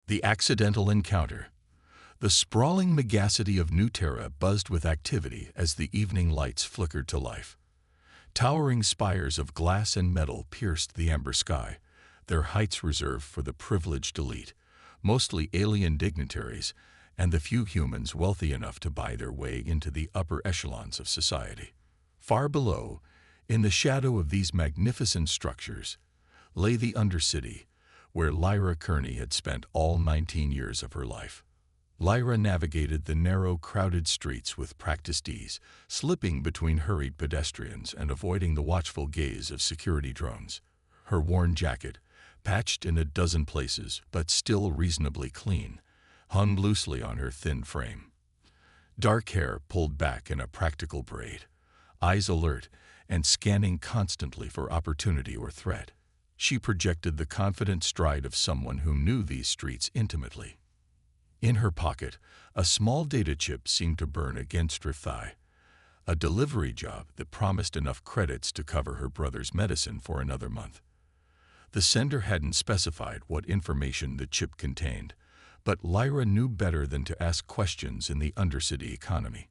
The accidental encounter. The sprawling megacity of New Terra buzzed with activity as the evening lights flickered to life. Towering spires of glass and metal pierced the amber sky, their heights reserved for the privileged elite, mostly alien dignitaries, and the few humans wealthy enough to buy their way into the upper echelons of society. Far below, in the shadow of these magnificent structures, lay the Undercity, where Lyra Kearney had spent all 19 years of her life. Lyra navigated the narrow, crowded streets with practiced ease, slipping between hurried pedestrians and avoiding the watchful gaze of security drones. Her worn jacket, patched in a dozen places but still reasonably clean, hung loosely on her thin frame. Dark hair pulled back in a practical braid, eyes alert and scanning constantly for opportunity or threat. She projected the confident stride of someone who knew these streets intimately. In her pocket, a small data chip seemed to burn against her thigh, a delivery job that promised enough credits to cover her brother's medicine for another month. The sender hadn't specified what information the chip contained, but Lyra knew better than to ask questions in the Undercity economy.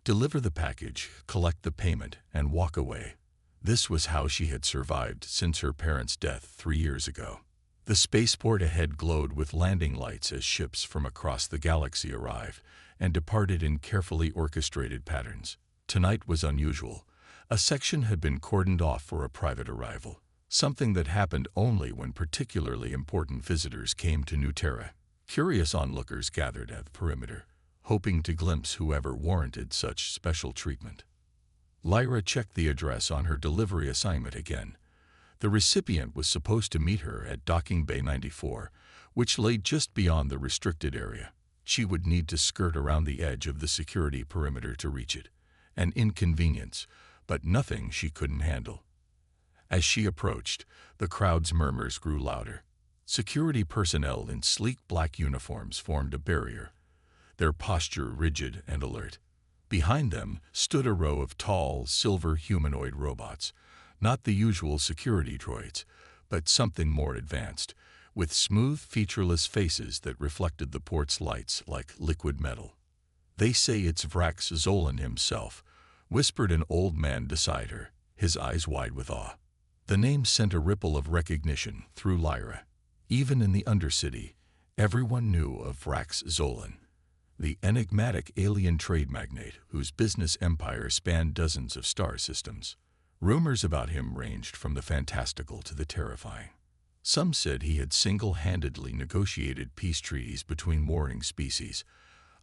Deliver the package, collect the payment, and walk away. This was how she had survived since her parents' death 3 years ago. The spaceport ahead glowed with landing lights as ships from across the galaxy arrived and departed in carefully orchestrated patterns. Tonight was unusual. A section had been cordoned off for a private arrival, something that happened only when particularly important visitors came to New Terra. Curious onlookers gathered at the perimeter, hoping to glimpse whoever warranted such special treatment. Lyra checked the address on her delivery assignment again. The recipient was supposed to meet her at Docking Bay 94, which lay just beyond the restricted area. She would need to skirt around the edge of the security perimeter to reach it. An inconvenience, but nothing she couldn't handle. As she approached, the crowd's murmurs grew louder. Security personnel in sleek black uniforms formed a barrier, their posture rigid and alert. Behind them stood a row of tall, silver humanoid robots, not the usual security droids, but something more advanced, with smooth, featureless faces that reflected the port's lights like liquid metal. "They say it's Vrax Zolan himself," whispered an old man beside her, his eyes wide with awe. The name sent a ripple of recognition through Lyra. Even in the Undercity, everyone knew of Vrax Zolan, the enigmatic alien trade magnate whose business empire spanned dozens of star systems. Rumors about him ranged from the fantastical to the terrifying. Some said he had single-handedly negotiated peace treaties between warring species.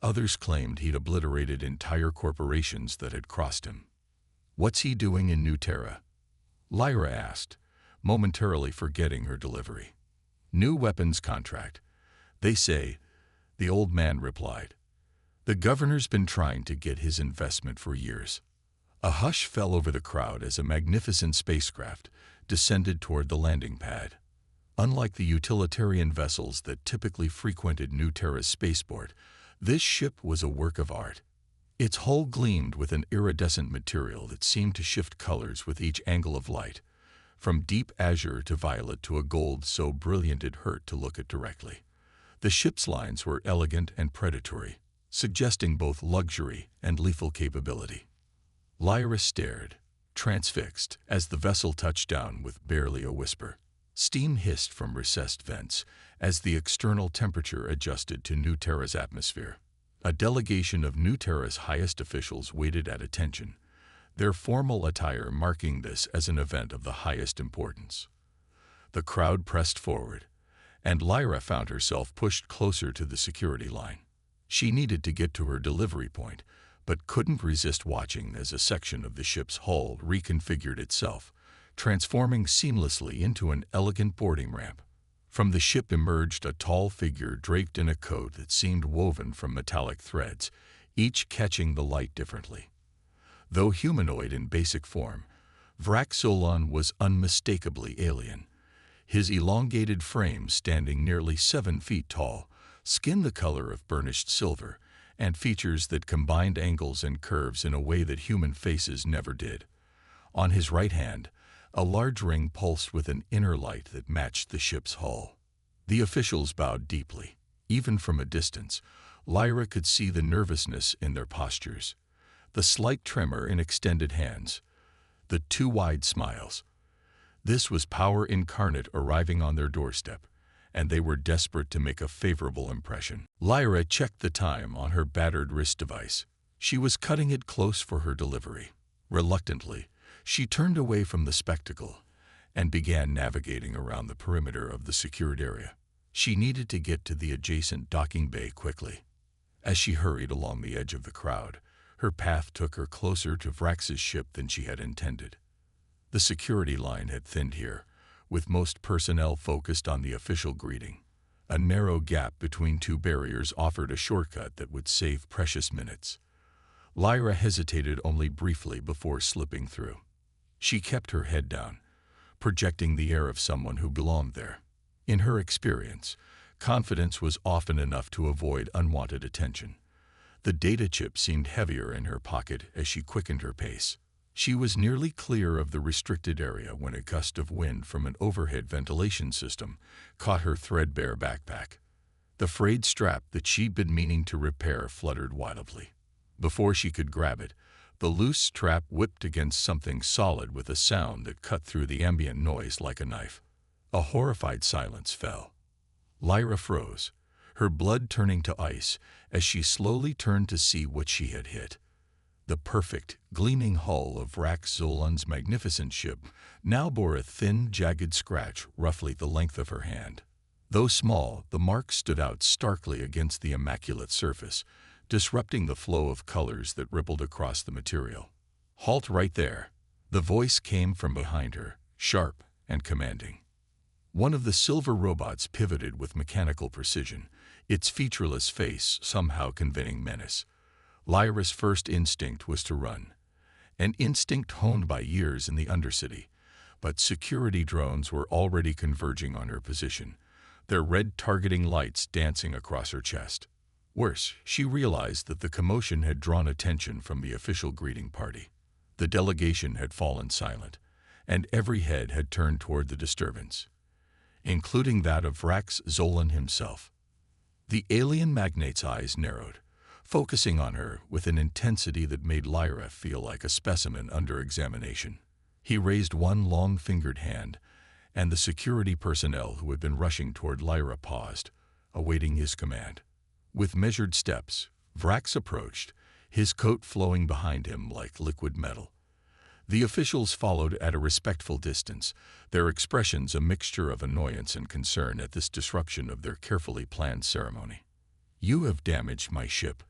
Others claimed he'd obliterated entire corporations that had crossed him. "What's he doing in New Terra?" Lyra asked, momentarily forgetting her delivery. "New weapons contract, they say," the old man replied. "The governor's been trying to get his investment for years." A hush fell over the crowd as a magnificent spacecraft descended toward the landing pad. Unlike the utilitarian vessels that typically frequented New Terra's spaceport, this ship was a work of art. Its hull gleamed with an iridescent material that seemed to shift colors with each angle of light, from deep azure to violet to a gold so brilliant it hurt to look at directly. The ship's lines were elegant and predatory, suggesting both luxury and lethal capability. Lyra stared, transfixed, as the vessel touched down with barely a whisper. Steam hissed from recessed vents as the external temperature adjusted to New Terra's atmosphere. A delegation of New Terra's highest officials waited at attention, their formal attire marking this as an event of the highest importance. The crowd pressed forward, and Lyra found herself pushed closer to the security line. She needed to get to her delivery point, but couldn't resist watching as a section of the ship's hull reconfigured itself, transforming seamlessly into an elegant boarding ramp. From the ship emerged a tall figure draped in a coat that seemed woven from metallic threads, each catching the light differently. Though humanoid in basic form, Vrax Zolan was unmistakably alien. His elongated frame standing nearly 7 feet tall, skin the color of burnished silver, and features that combined angles and curves in a way that human faces never did. On his right hand, a large ring pulsed with an inner light that matched the ship's hull. The officials bowed deeply, Even from a distance, Lyra could see the nervousness in their postures, the slight tremor in extended hands, the too wide smiles. This was power incarnate arriving on their doorstep, and they were desperate to make a favorable impression. Lyra checked the time on her battered wrist device. She was cutting it close for her delivery. Reluctantly, she turned away from the spectacle and began navigating around the perimeter of the secured area. She needed to get to the adjacent docking bay quickly. As she hurried along the edge of the crowd, her path took her closer to Vrax's ship than she had intended. The security line had thinned here, with most personnel focused on the official greeting. A narrow gap between two barriers offered a shortcut that would save precious minutes. Lyra hesitated only briefly before slipping through. She kept her head down, projecting the air of someone who belonged there. In her experience, confidence was often enough to avoid unwanted attention. The data chip seemed heavier in her pocket as she quickened her pace. She was nearly clear of the restricted area when a gust of wind from an overhead ventilation system caught her threadbare backpack. The frayed strap that she'd been meaning to repair fluttered wildly. Before she could grab it, the loose strap whipped against something solid with a sound that cut through the ambient noise like a knife. A horrified silence fell. Lyra froze, her blood turning to ice as she slowly turned to see what she had hit. The perfect, gleaming hull of Vrax Zolan's magnificent ship now bore a thin, jagged scratch roughly the length of her hand. Though small, the mark stood out starkly against the immaculate surface, disrupting the flow of colors that rippled across the material. "Halt right there." The voice came from behind her, sharp and commanding. One of the silver robots pivoted with mechanical precision, its featureless face somehow conveying menace. Lyra's first instinct was to run, an instinct honed by years in the Undercity, but security drones were already converging on her position, their red targeting lights dancing across her chest. Worse, she realized that the commotion had drawn attention from the official greeting party. The delegation had fallen silent, and every head had turned toward the disturbance, including that of Vrax Zolan himself. The alien magnate's eyes narrowed, focusing on her with an intensity that made Lyra feel like a specimen under examination. He raised one long-fingered hand, and the security personnel who had been rushing toward Lyra paused, awaiting his command. With measured steps, Vrax approached, his coat flowing behind him like liquid metal. The officials followed at a respectful distance, their expressions a mixture of annoyance and concern at this disruption of their carefully planned ceremony. "You have damaged my ship,"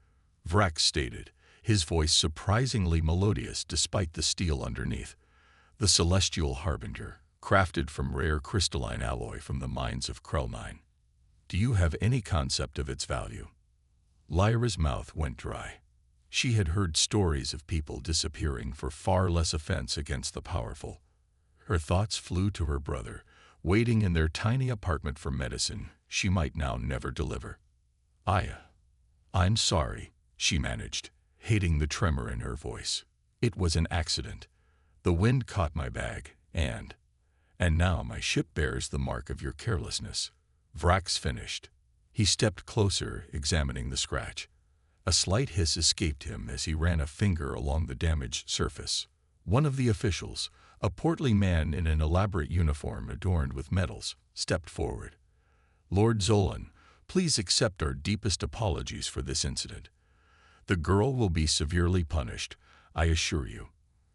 Vrax stated, his voice surprisingly melodious despite the steel underneath. The celestial harbinger, crafted from rare crystalline alloy from the mines of Krell-9. "Do you have any concept of its value?" Lyra's mouth went dry. She had heard stories of people disappearing for far less offense against the powerful. Her thoughts flew to her brother, waiting in their tiny apartment for medicine she might now never deliver. I'm sorry," she managed, hating the tremor in her voice. "It was an accident. The wind caught my bag, and now my ship bears the mark of your carelessness." Vrax finished. He stepped closer, examining the scratch. A slight hiss escaped him as he ran a finger along the damaged surface. One of the officials, a portly man in an elaborate uniform adorned with medals, stepped forward. "Lord Zolan, please accept our deepest apologies for this incident. The girl will be severely punished, I assure you.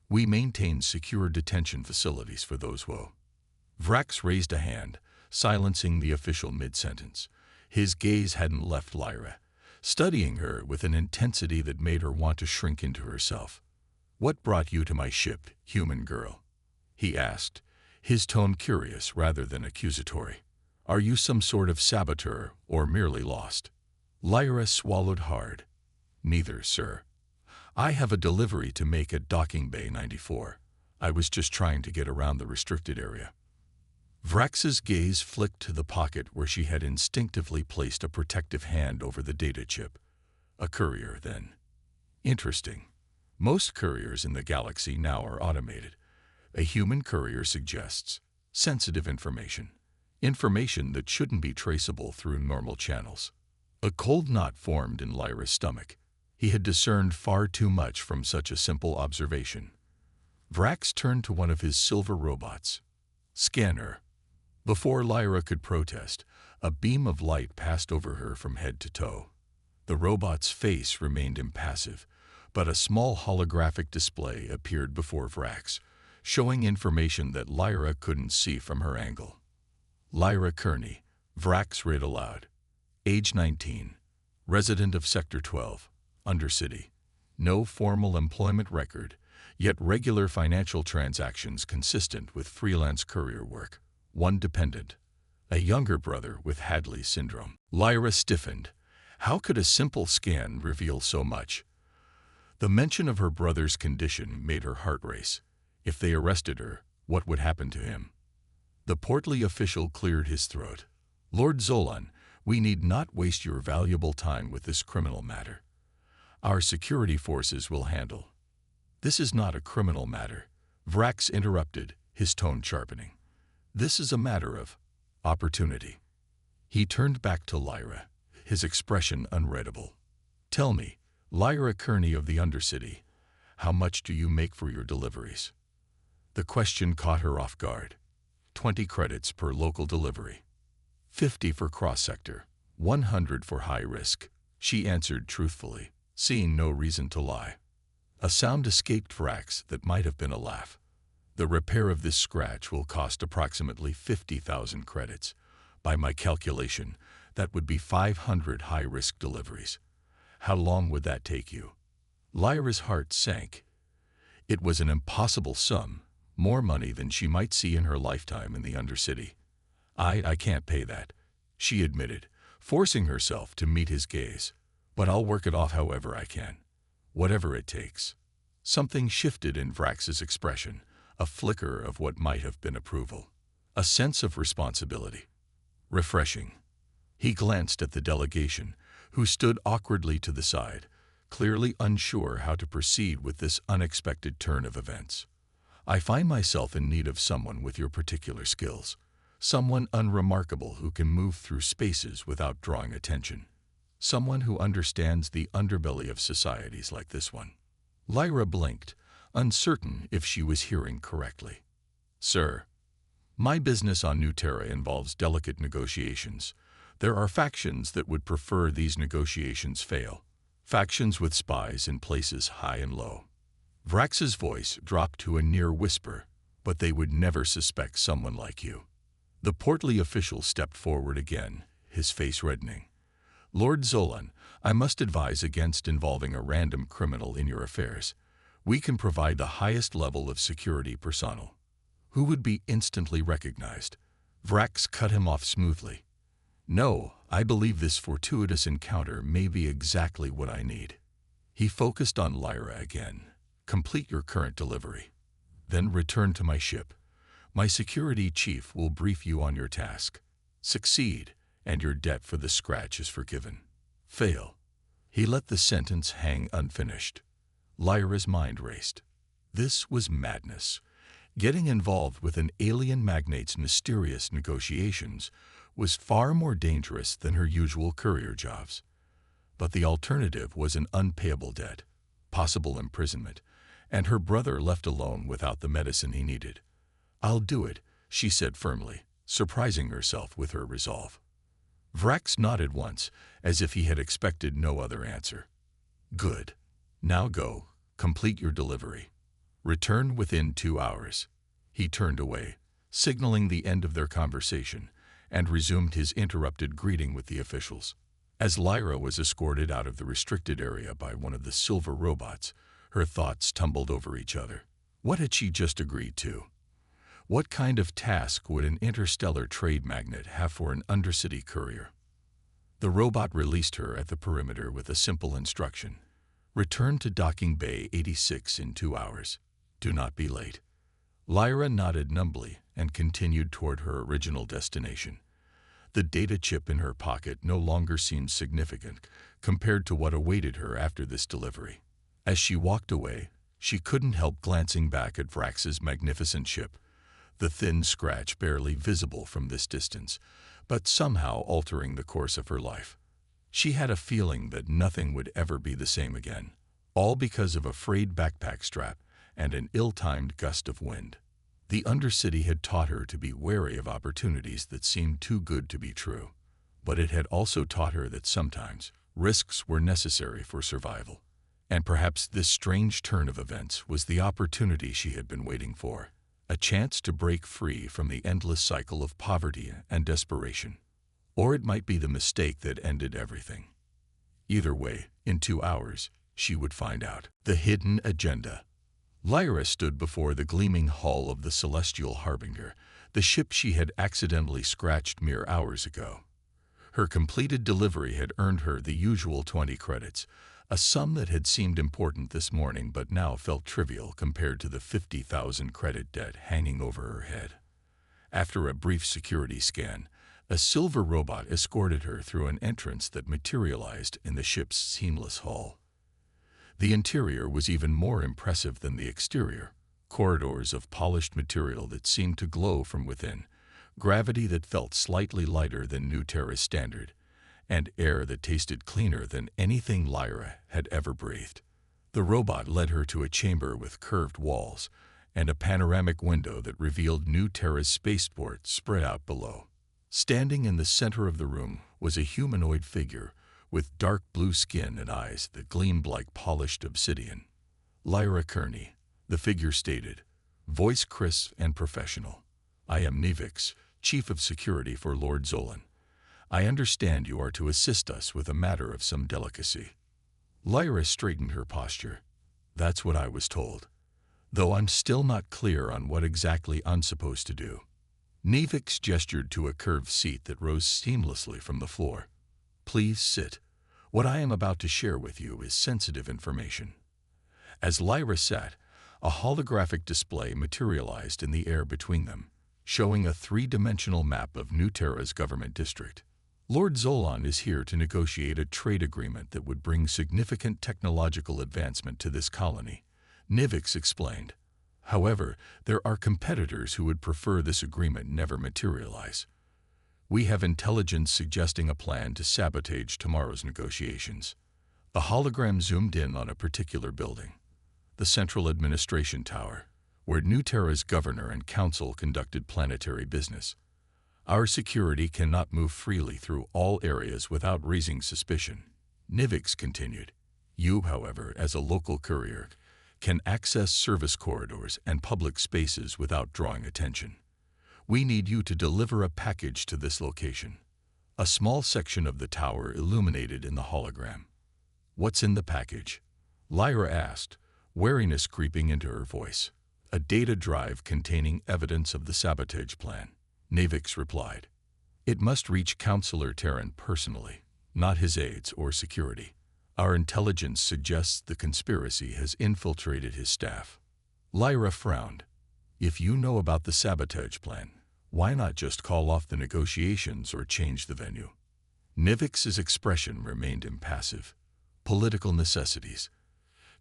We maintain secure detention facilities for those who..." Vrax raised a hand, silencing the official mid-sentence. His gaze hadn't left Lyra, studying her with an intensity that made her want to shrink into herself. "What brought you to my ship, human girl?" he asked, his tone curious rather than accusatory. "Are you some sort of saboteur or merely lost?" Lyra swallowed hard. "Neither, sir. I have a delivery to make at Docking Bay 94. I was just trying to get around the restricted area." Vrax's gaze flicked to the pocket where she had instinctively placed a protective hand over the data chip. "A courier, then. Interesting. Most couriers in the galaxy now are automated. A human courier suggests sensitive information. Information that shouldn't be traceable through normal channels." A cold knot formed in Lyra's stomach. He had discerned far too much from such a simple observation. Vrax turned to one of his silver robots. "Scan her." Before Lyra could protest, a beam of light passed over her from head to toe. The robot's face remained impassive, but a small holographic display appeared before Vrax, showing information that Lyra couldn't see from her angle. Lyra Kearney, Vrax read aloud. Age 19. Resident of Sector 12, Undercity. No formal employment record, yet regular financial transactions consistent with freelance courier work. One dependent. A younger brother with Hadley syndrome. Lyra stiffened. How could a simple scan reveal so much? The mention of her brother's condition made her heart race. If they arrested her, what would happen to him? The portly official cleared his throat. "Lord Zolan, we need not waste your valuable time with this criminal matter. Our security forces will handle." "This is not a criminal matter," Vrax interrupted, his tone sharpening. "This is a matter of opportunity." He turned back to Lyra, his expression unreadable. "Tell me, Lyra Kearney of the Undercity, how much do you make for your deliveries?" The question caught her off guard. 20 credits per local delivery. 50 for cross-sector, 100 for high risk, she answered truthfully, seeing no reason to lie. A sound escaped Vrax that might have been a laugh. "The repair of this scratch will cost approximately 50,000 credits. By my calculation, that would be 500 high-risk deliveries. How long would that take you?" Lyra's heart sank. It was an impossible sum, more money than she might see in her lifetime in the Undercity. I can't pay that," she admitted, forcing herself to meet his gaze. "But I'll work it off however I can. Whatever it takes." Something shifted in Vrax's expression, a flicker of what might have been approval. A sense of responsibility. Refreshing. He glanced at the delegation, who stood awkwardly to the side, clearly unsure how to proceed with this unexpected turn of events. "I find myself in need of someone with your particular skills. Someone unremarkable who can move through spaces without drawing attention. Someone who understands the underbelly of societies like this one." Lyra blinked, uncertain if she was hearing correctly. "Sir, my business on New Terra involves delicate negotiations. There are factions that would prefer these negotiations fail. Factions with spies in places high and low." Vrax's voice dropped to a near whisper, "But they would never suspect someone like you." The portly official stepped forward again, his face reddening. "Lord Zolan, I must advise against involving a random criminal in your affairs. We can provide the highest level of security personnel." "Who would be instantly recognized?" Vrax cut him off smoothly. "No, I believe this fortuitous encounter may be exactly what I need." He focused on Lyra again. "Complete your current delivery. Then return to my ship. My security chief will brief you on your task. Succeed, and your debt for the scratch is forgiven. Fail." He let the sentence hang unfinished. Lyra's mind raced. This was madness. Getting involved with an alien magnate's mysterious negotiations was far more dangerous than her usual courier jobs. But the alternative was an unpayable debt, possible imprisonment, and her brother left alone without the medicine he needed. "I'll do it," she said firmly, surprising herself with her resolve. Vrax nodded once, as if he had expected no other answer. "Good. Now go, complete your delivery. Return within 2 hours." He turned away, signaling the end of their conversation, and resumed his interrupted greeting with the officials. As Lyra was escorted out of the restricted area by one of the silver robots, her thoughts tumbled over each other. What had she just agreed to? What kind of task would an interstellar trade magnate have for an undercity courier? The robot released her at the perimeter with a simple instruction. "Return to docking bay 86 in 2 hours. Do not be late." Lyra nodded numbly and continued toward her original destination. The data chip in her pocket no longer seemed significant compared to what awaited her after this delivery. As she walked away, she couldn't help glancing back at Vrax's magnificent ship, the thin scratch barely visible from this distance, but somehow altering the course of her life. She had a feeling that nothing would ever be the same again, all because of a frayed backpack strap and an ill-timed gust of wind. The Undercity had taught her to be wary of opportunities that seemed too good to be true, but it had also taught her that sometimes risks were necessary for survival. And perhaps this strange turn of events was the opportunity she had been waiting for, a chance to break free from the endless cycle of poverty and desperation. Or it might be the mistake that ended everything. Either way, in 2 hours, she would find out. The hidden agenda. Lyra stood before the gleaming hull of the Celestial Harbinger, the ship she had accidentally scratched mere hours ago. Her completed delivery had earned her the usual 20 credits, a sum that had seemed important this morning but now felt trivial compared to the 50,000 credit debt hanging over her head. After a brief security scan, a silver robot escorted her through an entrance that materialized in the ship's seamless hull. The interior was even more impressive than the exterior, corridors of polished material that seemed to glow from within, gravity that felt slightly lighter than New Terra's standard, and air that tasted cleaner than anything Lyra had ever breathed. The robot led her to a chamber with curved walls and a panoramic window that revealed New Terra's spaceport spread out below. Standing in the center of the room was a humanoid figure with dark blue skin and eyes that gleamed like polished obsidian. Lyra Kearney, the figure stated, voice crisp and professional. I am Nevix, Chief of Security for Lord Zolan. I understand you are to assist us with a matter of some delicacy. Lyra straightened her posture. That's what I was told, though I'm still not clear on what exactly I'm supposed to do. Nevix gestured to a curved seat that rose seamlessly from the floor. Please sit. What I am about to share with you is sensitive information. As Lyra sat, a holographic display materialized in the air between them, showing a three-dimensional map of New Terra's government district. Lord Zolan is here to negotiate a trade agreement that would bring significant technological advancement to this colony, Nevix explained. However, there are competitors who would prefer this agreement never materialize. We have intelligence suggesting a plan to sabotage tomorrow's negotiations. The hologram zoomed in on a particular building, the Central Administration Tower, where New Terra's governor and council conducted planetary business. Our security cannot move freely through all areas without raising suspicion, Nevix continued. You, however, as a local courier, can access service corridors and public spaces without drawing attention. We need you to deliver a package to this location. A small section of the tower illuminated in the hologram. What's in the package? Lyra asked, wariness creeping into her voice. A data drive containing evidence of the sabotage plan, Nevix replied. It must reach Councillor Terran personally, not his aides or security. Our intelligence suggests the conspiracy has infiltrated his staff. Lyra frowned. If you know about the sabotage plan, why not just call off the negotiations or change the venue? Nevix's expression remained impassive. Political necessities.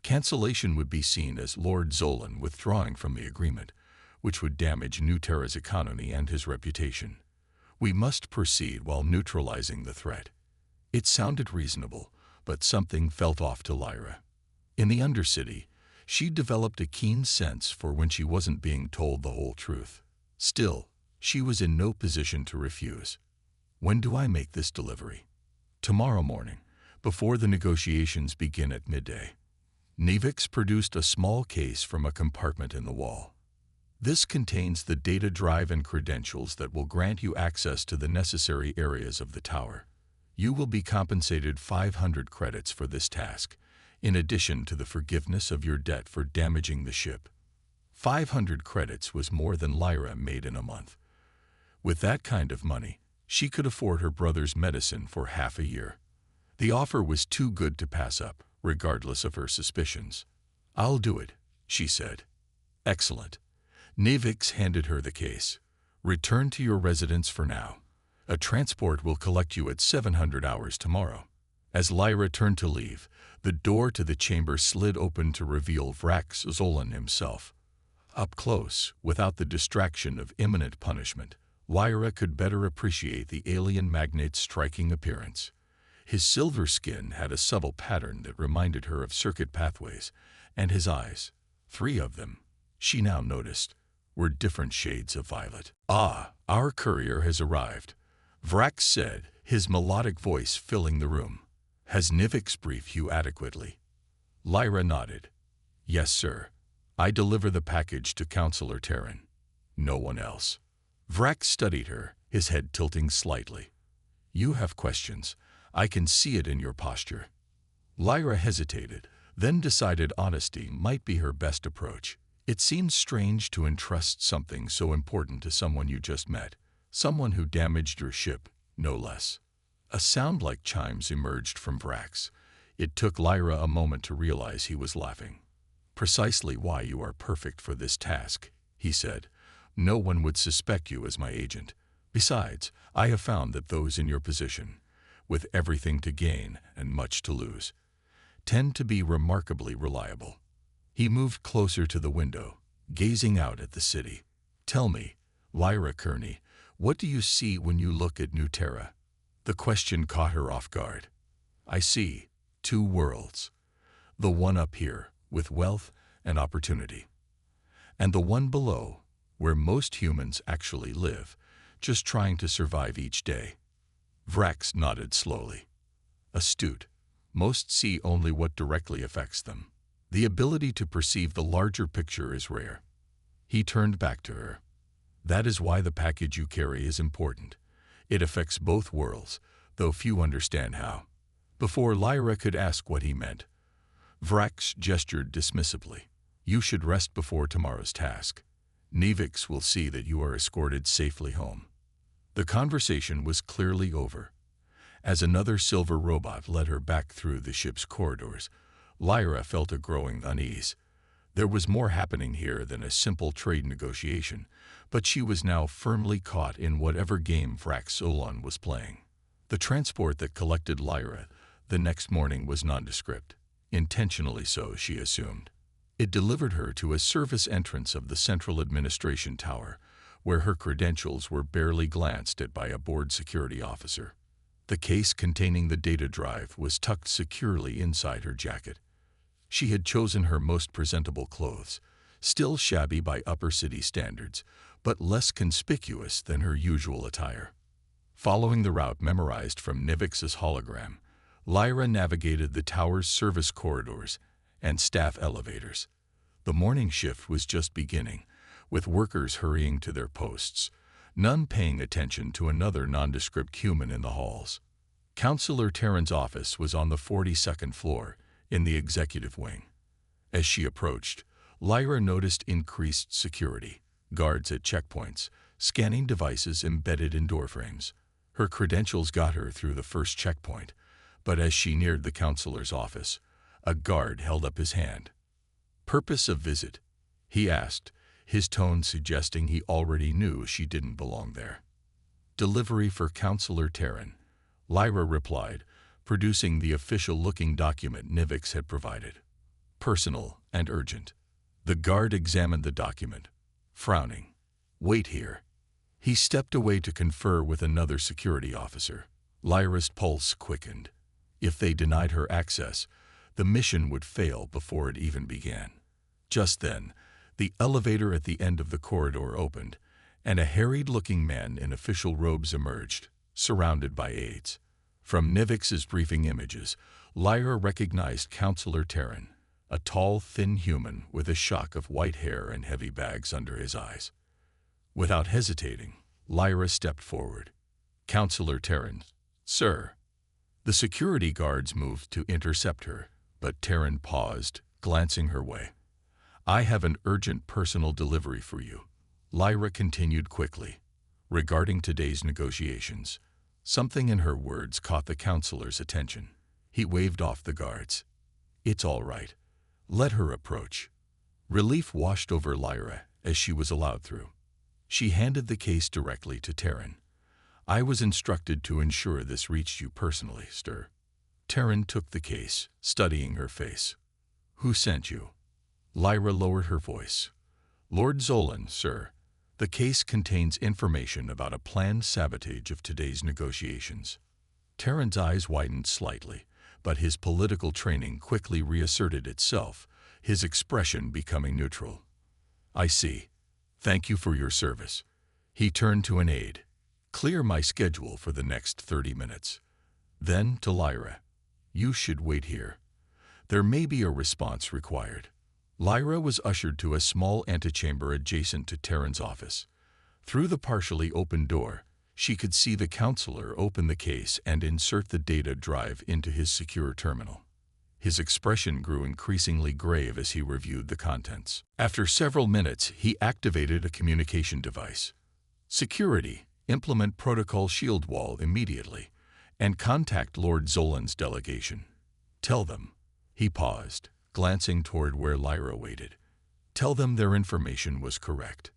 Cancellation would be seen as Lord Zolan withdrawing from the agreement, which would damage New Terra's economy and his reputation. We must proceed while neutralizing the threat. It sounded reasonable, but something felt off to Lyra. In the Undercity, she developed a keen sense for when she wasn't being told the whole truth. Still, she was in no position to refuse. When do I make this delivery? Tomorrow morning, before the negotiations begin at midday. Nevix produced a small case from a compartment in the wall. This contains the data drive and credentials that will grant you access to the necessary areas of the tower. You will be compensated 500 credits for this task, in addition to the forgiveness of your debt for damaging the ship. 500 credits was more than Lyra made in a month. With that kind of money, she could afford her brother's medicine for half a year. The offer was too good to pass up, regardless of her suspicions. I'll do it, she said. Excellent. Nevix handed her the case. Return to your residence for now. A transport will collect you at 700 hours tomorrow. As Lyra turned to leave, the door to the chamber slid open to reveal Vrax Zolan himself. Up close, without the distraction of imminent punishment, Lyra could better appreciate the alien magnate's striking appearance. His silver skin had a subtle pattern that reminded her of circuit pathways, and his eyes, 3 of them, she now noticed, were different shades of violet. "Ah, our courier has arrived," Vrax said, his melodic voice filling the room. "Has Nivix briefed you adequately?" Lyra nodded. "Yes, sir. I deliver the package to Counselor Terran. No one else." Vrax studied her, his head tilting slightly. "You have questions. I can see it in your posture." Lyra hesitated, then decided honesty might be her best approach. It seemed strange to entrust something so important to someone you just met, someone who damaged your ship, no less. A sound like chimes emerged from Vrax. It took Lyra a moment to realize he was laughing. "Precisely why you are perfect for this task," he said. "No one would suspect you as my agent. Besides, I have found that those in your position, with everything to gain and much to lose, tend to be remarkably reliable." He moved closer to the window, gazing out at the city. "Tell me, Lyra Kearney, what do you see when you look at New Terra?" The question caught her off guard. "I see 2 worlds. The one up here, with wealth and opportunity, and the one below, where most humans actually live, just trying to survive each day." Vrax nodded slowly. "Astute. Most see only what directly affects them. The ability to perceive the larger picture is rare." He turned back to her. "That is why the package you carry is important. It affects both worlds, though few understand how." Before Lyra could ask what he meant, Vrax gestured dismissively. "You should rest before tomorrow's task. Nivix will see that you are escorted safely home." The conversation was clearly over. As another silver robot led her back through the ship's corridors, Lyra felt a growing unease. There was more happening here than a simple trade negotiation, but she was now firmly caught in whatever game Vrax Solon was playing. The transport that collected Lyra the next morning was nondescript, intentionally so, she assumed. It delivered her to a service entrance of the Central Administration Tower, where her credentials were barely glanced at by a board security officer. The case containing the data drive was tucked securely inside her jacket. She had chosen her most presentable clothes, still shabby by upper city standards, but less conspicuous than her usual attire. Following the route memorized from Nivix's hologram, Lyra navigated the tower's service corridors and staff elevators. The morning shift was just beginning, with workers hurrying to their posts, none paying attention to another nondescript human in the halls. Counselor Terran's office was on the 42nd floor, in the executive wing. As she approached, Lyra noticed increased security, guards at checkpoints, scanning devices embedded in doorframes. Her credentials got her through the first checkpoint, but as she neared the counselor's office, a guard held up his hand. "Purpose of visit?" he asked, his tone suggesting he already knew she didn't belong there. "Delivery for Counselor Terran," Lyra replied, producing the official-looking document Nivix had provided. "Personal and urgent." The guard examined the document, frowning. "Wait here." He stepped away to confer with another security officer. Lyra's pulse quickened. If they denied her access, the mission would fail before it even began. Just then, the elevator at the end of the corridor opened, and a harried-looking man in official robes emerged, surrounded by aides. From Nivix's briefing images, Lyra recognized Counselor Terran, a tall, thin human with a shock of white hair and heavy bags under his eyes. Without hesitating, Lyra stepped forward. "Counselor Terran, sir." The security guards moved to intercept her, but Terran paused, glancing her way. "I have an urgent personal delivery for you," Lyra continued quickly. "Regarding today's negotiations." Something in her words caught the counselor's attention. He waved off the guards. "It's all right. Let her approach." Relief washed over Lyra as she was allowed through. She handed the case directly to Terran. "I was instructed to ensure this reached you personally, sir." Terran took the case, studying her face. "Who sent you?" Lyra lowered her voice. "Lord Zolan, sir. The case contains information about a planned sabotage of today's negotiations." Terran's eyes widened slightly, but his political training quickly reasserted itself, his expression becoming neutral. "I see. Thank you for your service." He turned to an aide. "Clear my schedule for the next 30 minutes. Then to Lyra. You should wait here. There may be a response required." Lyra was ushered to a small antechamber adjacent to Terran's office. Through the partially open door, she could see the counselor open the case and insert the data drive into his secure terminal. His expression grew increasingly grave as he reviewed the contents. After several minutes, he activated a communication device. "Security, implement protocol shield wall immediately, and contact Lord Zolan's delegation. Tell them." He paused, glancing toward where Lyra waited. "Tell them their information was correct."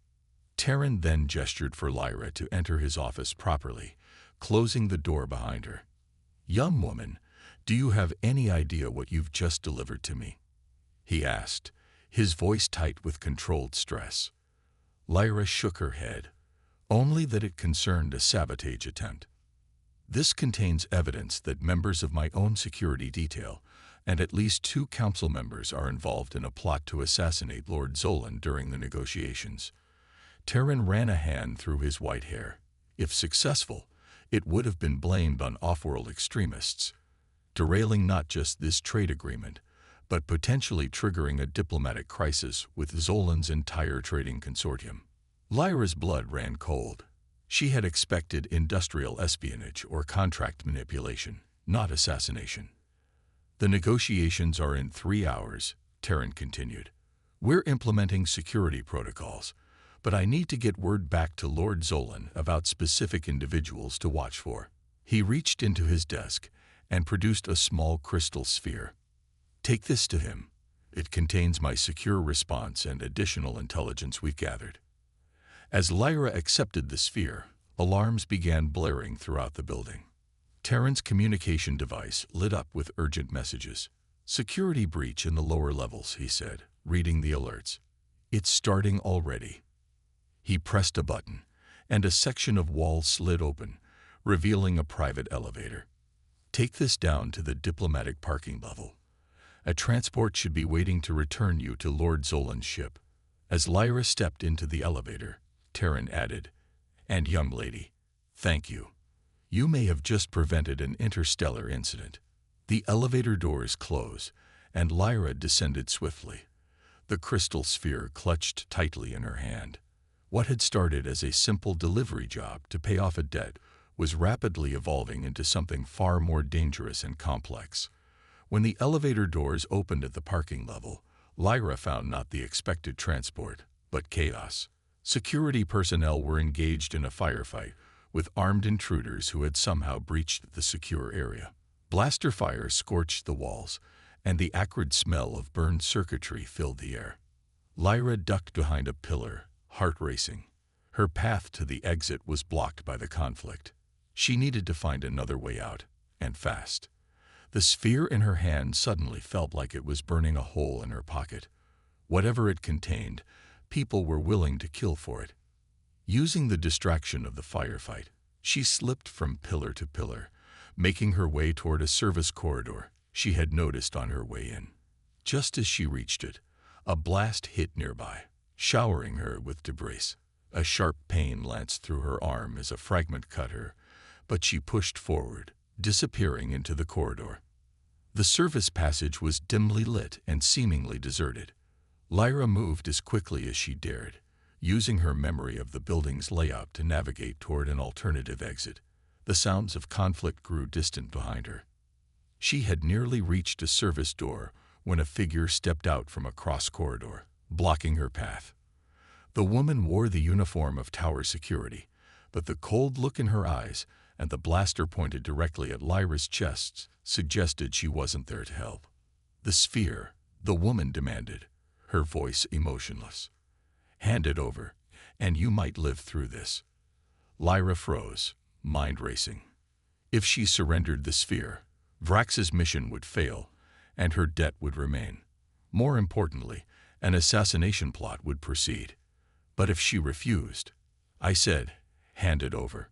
Terran then gestured for Lyra to enter his office properly, closing the door behind her. "Young woman, do you have any idea what you've just delivered to me?" he asked, his voice tight with controlled stress. Lyra shook her head. "Only that it concerned a sabotage attempt. This contains evidence that members of my own security detail and at least 2 council members are involved in a plot to assassinate Lord Zolan during the negotiations." Terran ran a hand through his white hair. If successful, it would have been blamed on off-world extremists, derailing not just this trade agreement, but potentially triggering a diplomatic crisis with Zolan's entire trading consortium. Lyra's blood ran cold. She had expected industrial espionage or contract manipulation, not assassination. "The negotiations are in 3 hours, Terran continued. "We're implementing security protocols, but I need to get word back to Lord Zolan about specific individuals to watch for." He reached into his desk and produced a small crystal sphere. "Take this to him. It contains my secure response and additional intelligence we've gathered." As Lyra accepted the sphere, alarms began blaring throughout the building. Terran's communication device lit up with urgent messages. "Security breach in the lower levels," he said, reading the alerts. "It's starting already." He pressed a button, and a section of wall slid open, revealing a private elevator. "Take this down to the diplomatic parking level. A transport should be waiting to return you to Lord Zolan's ship." As Lyra stepped into the elevator, Terran added, "And young lady, thank you. You may have just prevented an interstellar incident." The elevator doors closed, and Lyra descended swiftly, the crystal sphere clutched tightly in her hand. What had started as a simple delivery job to pay off a debt was rapidly evolving into something far more dangerous and complex. When the elevator doors opened at the parking level, Lyra found not the expected transport, but chaos. Security personnel were engaged in a firefight with armed intruders who had somehow breached the secure area. Blaster fire scorched the walls, and the acrid smell of burned circuitry filled the air. Lyra ducked behind a pillar, heart racing. Her path to the exit was blocked by the conflict. She needed to find another way out, and fast. The sphere in her hand suddenly felt like it was burning a hole in her pocket. Whatever it contained, people were willing to kill for it. Using the distraction of the firefight, she slipped from pillar to pillar, making her way toward a service corridor she had noticed on her way in. Just as she reached it, a blast hit nearby, showering her with debris. A sharp pain lanced through her arm as a fragment cut her, but she pushed forward, disappearing into the corridor. The service passage was dimly lit and seemingly deserted. Lyra moved as quickly as she dared, using her memory of the building's layout to navigate toward an alternative exit. The sounds of conflict grew distant behind her. She had nearly reached a service door when a figure stepped out from a cross corridor, blocking her path. The woman wore the uniform of tower security, but the cold look in her eyes and the blaster pointed directly at Lyra's chest suggested she wasn't there to help. "The sphere," the woman demanded, her voice emotionless. "Hand it over, and you might live through this." Lyra froze, mind racing. If she surrendered the sphere, Vrax's mission would fail, and her debt would remain. More importantly, an assassination plot would proceed. But if she refused, "I said, hand it over."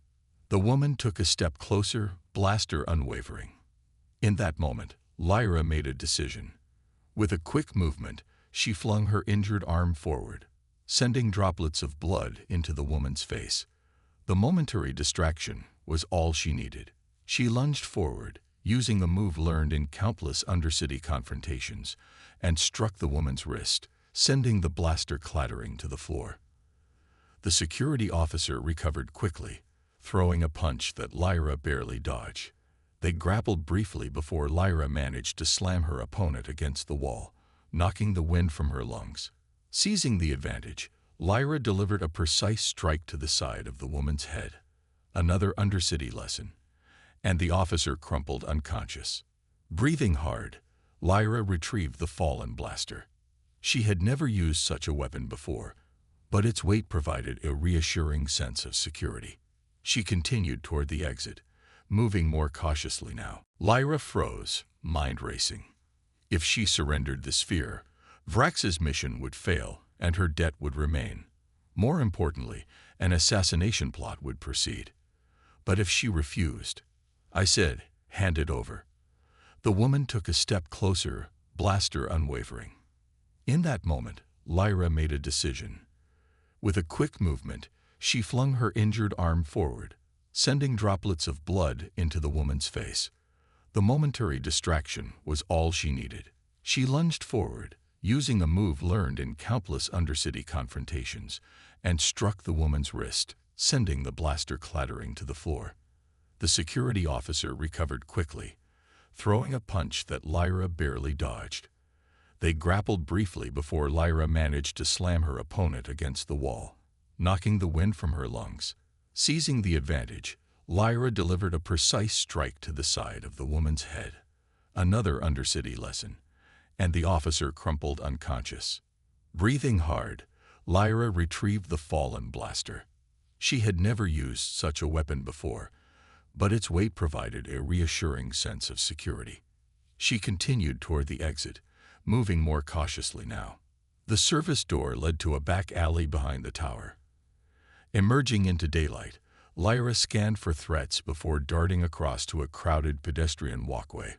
The woman took a step closer, blaster unwavering. In that moment, Lyra made a decision. With a quick movement, she flung her injured arm forward, sending droplets of blood into the woman's face. The momentary distraction was all she needed. She lunged forward, using a move learned in countless undercity confrontations, and struck the woman's wrist, sending the blaster clattering to the floor. The security officer recovered quickly, throwing a punch that Lyra barely dodged. They grappled briefly before Lyra managed to slam her opponent against the wall, knocking the wind from her lungs. Seizing the advantage, Lyra delivered a precise strike to the side of the woman's head. Another undercity lesson, and the officer crumpled unconscious. Breathing hard, Lyra retrieved the fallen blaster. She had never used such a weapon before, but its weight provided a reassuring sense of security. She continued toward the exit, moving more cautiously now. Lyra froze, mind racing. If she surrendered the sphere, Vrax's mission would fail and her debt would remain. More importantly, an assassination plot would proceed. But if she refused, I said, hand it over. The woman took a step closer, blaster unwavering. In that moment, Lyra made a decision. With a quick movement, she flung her injured arm forward, sending droplets of blood into the woman's face. The momentary distraction was all she needed. She lunged forward, using a move learned in countless undercity confrontations, and struck the woman's wrist, sending the blaster clattering to the floor. The security officer recovered quickly, throwing a punch that Lyra barely dodged. They grappled briefly before Lyra managed to slam her opponent against the wall, knocking the wind from her lungs. Seizing the advantage, Lyra delivered a precise strike to the side of the woman's head. Another undercity lesson, and the officer crumpled unconscious. Breathing hard, Lyra retrieved the fallen blaster. She had never used such a weapon before, but its weight provided a reassuring sense of security. She continued toward the exit, moving more cautiously now. The service door led to a back alley behind the tower. Emerging into daylight, Lyra scanned for threats before darting across to a crowded pedestrian walkway,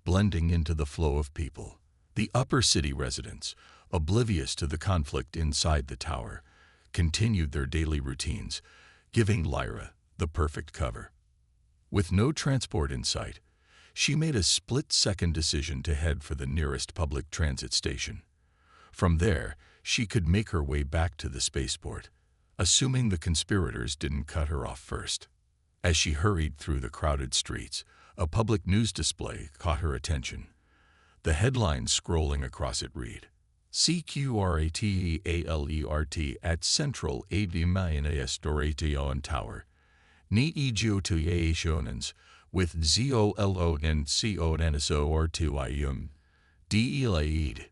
blending into the flow of people. The upper city residents, oblivious to the conflict inside the tower, continued their daily routines, giving Lyra the perfect cover. With no transport in sight, she made a split-second decision to head for the nearest public transit station. From there, she could make her way back to the spaceport, assuming the conspirators didn't cut her off first. As she hurried through the crowded streets, a public news display caught her attention. The headline scrolling across it read, CQRATEALERT at Central Adimainestoration Tower. Ni Ejiotuationans with ZOLONCONSORTIUM. DELAID.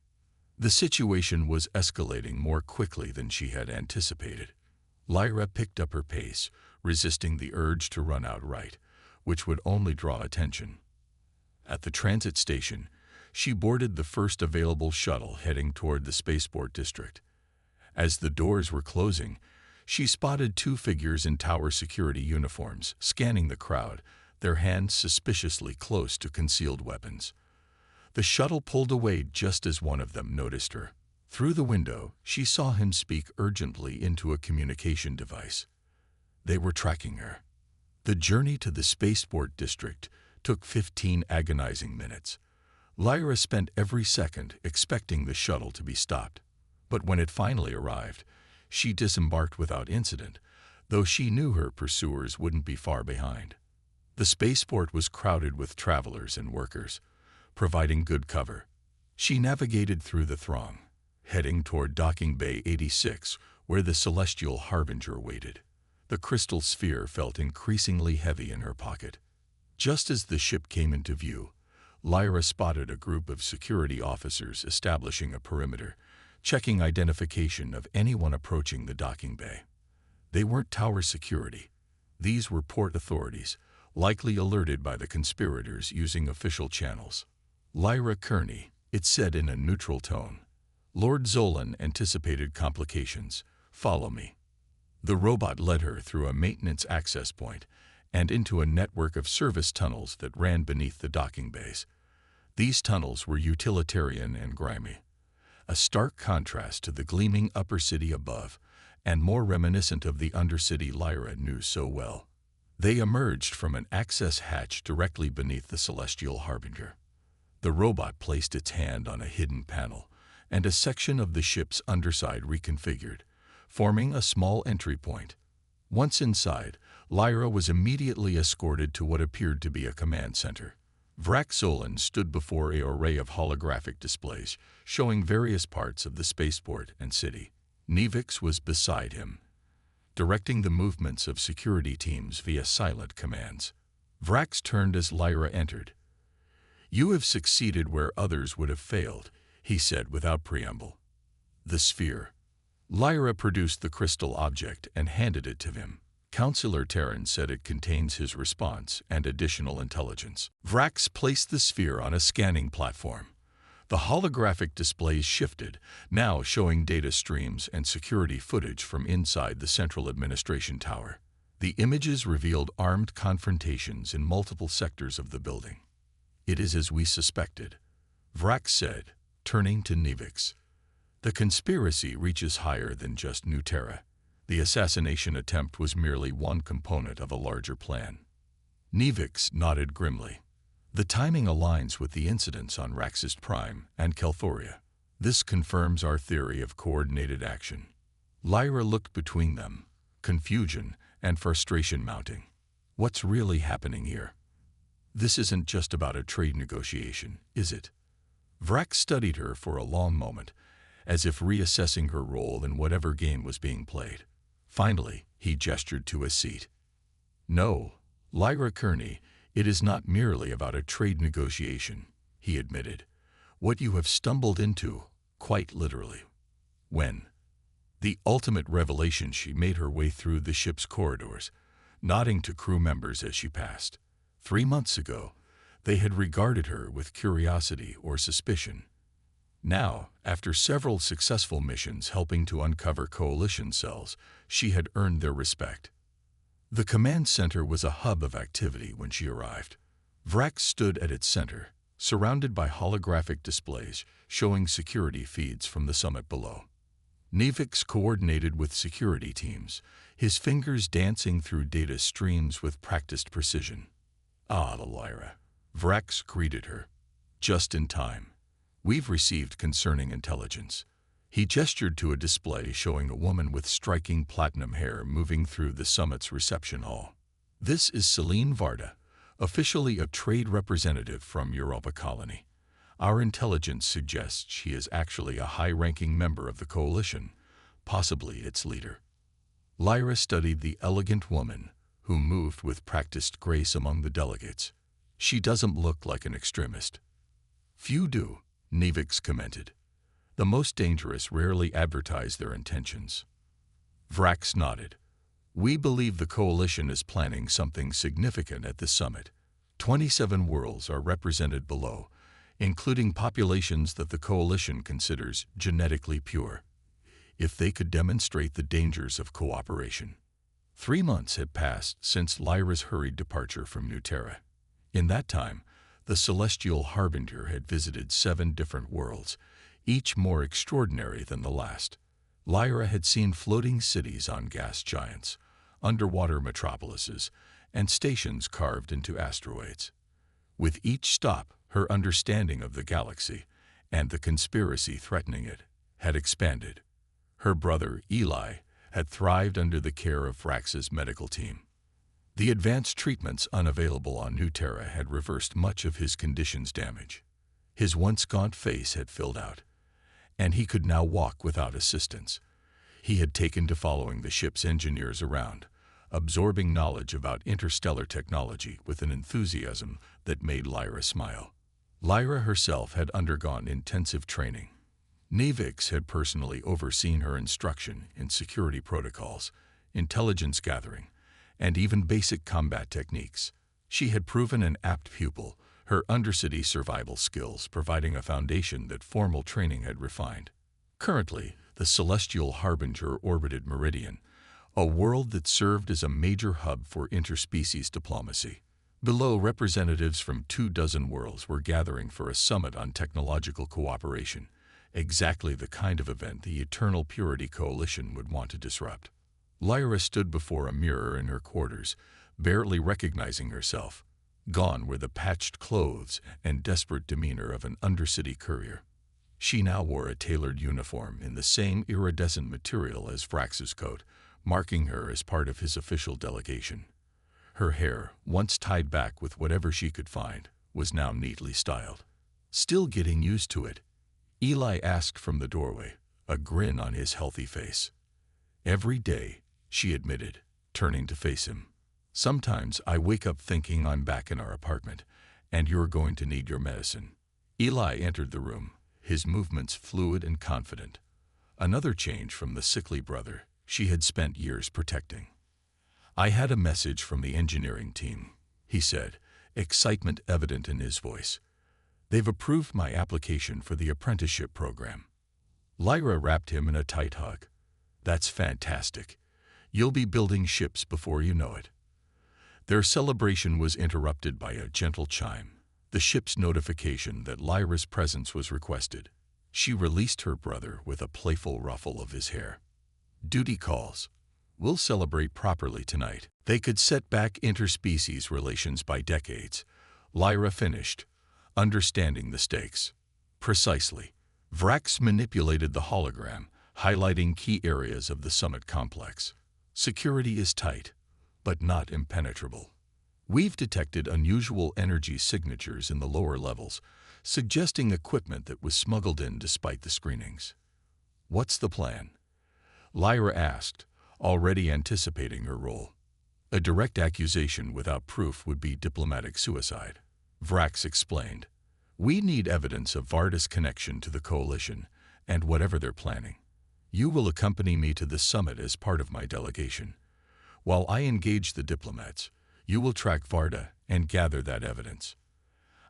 The situation was escalating more quickly than she had anticipated. Lyra picked up her pace, resisting the urge to run outright, which would only draw attention. At the transit station, she boarded the first available shuttle heading toward the spaceport district. As the doors were closing, she spotted two figures in tower security uniforms, scanning the crowd, their hands suspiciously close to concealed weapons. The shuttle pulled away just as one of them noticed her. Through the window, she saw him speak urgently into a communication device. They were tracking her. The journey to the spaceport district took 15 agonizing minutes. Lyra spent every second expecting the shuttle to be stopped. But when it finally arrived, she disembarked without incident, though she knew her pursuers wouldn't be far behind. The spaceport was crowded with travelers and workers, providing good cover. She navigated through the throng, heading toward Docking Bay 86, where the celestial harbinger waited. The crystal sphere felt increasingly heavy in her pocket. Just as the ship came into view, Lyra spotted a group of security officers establishing a perimeter, checking identification of anyone approaching the docking bay. They weren't tower security. These were port authorities, likely alerted by the conspirators using official channels. Lyra Kearney, it said in a neutral tone. Lord Zolan anticipated complications. Follow me. The robot led her through a maintenance access point and into a network of service tunnels that ran beneath the docking bays. These tunnels were utilitarian and grimy, a stark contrast to the gleaming upper city above, and more reminiscent of the undercity Lyra knew so well. They emerged from an access hatch directly beneath the Celestial Harbinger. The robot placed its hand on a hidden panel, and a section of the ship's underside reconfigured, forming a small entry point. Once inside, Lyra was immediately escorted to what appeared to be a command center. Vraxolan stood before an array of holographic displays, showing various parts of the spaceport and city. Nevix was beside him, directing the movements of security teams via silent commands. Vrax turned as Lyra entered. "You have succeeded where others would have failed," he said without preamble. "The sphere." Lyra produced the crystal object and handed it to him. Counselor Terran said it contains his response and additional intelligence. Vrax placed the sphere on a scanning platform. The holographic displays shifted, now showing data streams and security footage from inside the central administration tower. The images revealed armed confrontations in multiple sectors of the building. "It is as we suspected," Vrax said, turning to Nevix. "The conspiracy reaches higher than just New Terra. The assassination attempt was merely one component of a larger plan." Nevix nodded grimly. "The timing aligns with the incidents on Raxus Prime and Kelthoria. This confirms our theory of coordinated action." Lyra looked between them, confusion and frustration mounting. "What's really happening here? This isn't just about a trade negotiation, is it?" Vrax studied her for a long moment, as if reassessing her role in whatever game was being played. Finally, he gestured to a seat. "No, Lyra Kearney, it is not merely about a trade negotiation," he admitted. "What you have stumbled into, quite literally." "When?" The ultimate revelation. She made her way through the ship's corridors, nodding to crew members as she passed. 3 months ago, they had regarded her with curiosity or suspicion. Now, after several successful missions helping to uncover coalition cells, she had earned their respect. The command center was a hub of activity when she arrived. Vrax stood at its center, surrounded by holographic displays showing security feeds from the summit below. Nevix coordinated with security teams, his fingers dancing through data streams with practiced precision. "Ah, Lyra," Vrax greeted her. "Just in time. We've received concerning intelligence." He gestured to a display showing a woman with striking platinum hair moving through the summit's reception hall. "This is Celine Varda, officially a trade representative from Europa Colony. Our intelligence suggests she is actually a high-ranking member of the coalition, possibly its leader." Lyra studied the elegant woman, who moved with practiced grace among the delegates. "She doesn't look like an extremist." "Few do," Nevix commented. "The most dangerous rarely advertise their intentions." Vrax nodded. "We believe the coalition is planning something significant at this summit. 27 worlds are represented below, including populations that the coalition considers genetically pure. If they could demonstrate the dangers of cooperation." 3 months had passed since Lyra's hurried departure from New Terra. In that time, the Celestial Harbinger had visited 7 different worlds, each more extraordinary than the last. Lyra had seen floating cities on gas giants, underwater metropolises, and stations carved into asteroids. With each stop, her understanding of the galaxy and the conspiracy threatening it had expanded. Her brother, Eli, had thrived under the care of Vrax's medical team. The advanced treatments unavailable on New Terra had reversed much of his condition's damage. His once gaunt face had filled out, and he could now walk without assistance. He had taken to following the ship's engineers around, absorbing knowledge about interstellar technology with an enthusiasm that made Lyra smile. Lyra herself had undergone intensive training. Nevix had personally overseen her instruction in security protocols, intelligence gathering, and even basic combat techniques. She had proven an apt pupil, her undercity survival skills providing a foundation that formal training had refined. Currently, the Celestial Harbinger orbited Meridian, a world that served as a major hub for interspecies diplomacy. Below, representatives from 24 worlds were gathering for a summit on technological cooperation, exactly the kind of event the Eternal Purity Coalition would want to disrupt. Lyra stood before a mirror in her quarters, barely recognizing herself. Gone were the patched clothes and desperate demeanor of an undercity courier. She now wore a tailored uniform in the same iridescent material as Vrax's coat, marking her as part of his official delegation. Her hair, once tied back with whatever she could find, was now neatly styled. Still getting used to it, Eli asked from the doorway, a grin on his healthy face. Every day, she admitted, turning to face him. Sometimes I wake up thinking I'm back in our apartment, and you're going to need your medicine. Eli entered the room, his movements fluid and confident. Another change from the sickly brother she had spent years protecting. I had a message from the engineering team, he said, excitement evident in his voice. They've approved my application for the apprenticeship program. Lyra wrapped him in a tight hug. That's fantastic. You'll be building ships before you know it. Their celebration was interrupted by a gentle chime, the ship's notification that Lyra's presence was requested. She released her brother with a playful ruffle of his hair. Duty calls. We'll celebrate properly tonight. They could set back interspecies relations by decades. Lyra finished, understanding the stakes. Precisely. Vrax manipulated the hologram, highlighting key areas of the summit complex. Security is tight, but not impenetrable. We've detected unusual energy signatures in the lower levels, suggesting equipment that was smuggled in despite the screenings. What's the plan? Lyra asked, already anticipating her role. A direct accusation without proof would be diplomatic suicide. Vrax explained. We need evidence of Varda's connection to the coalition and whatever they're planning. You will accompany me to the summit as part of my delegation. While I engage the diplomats, you will track Varda and gather that evidence.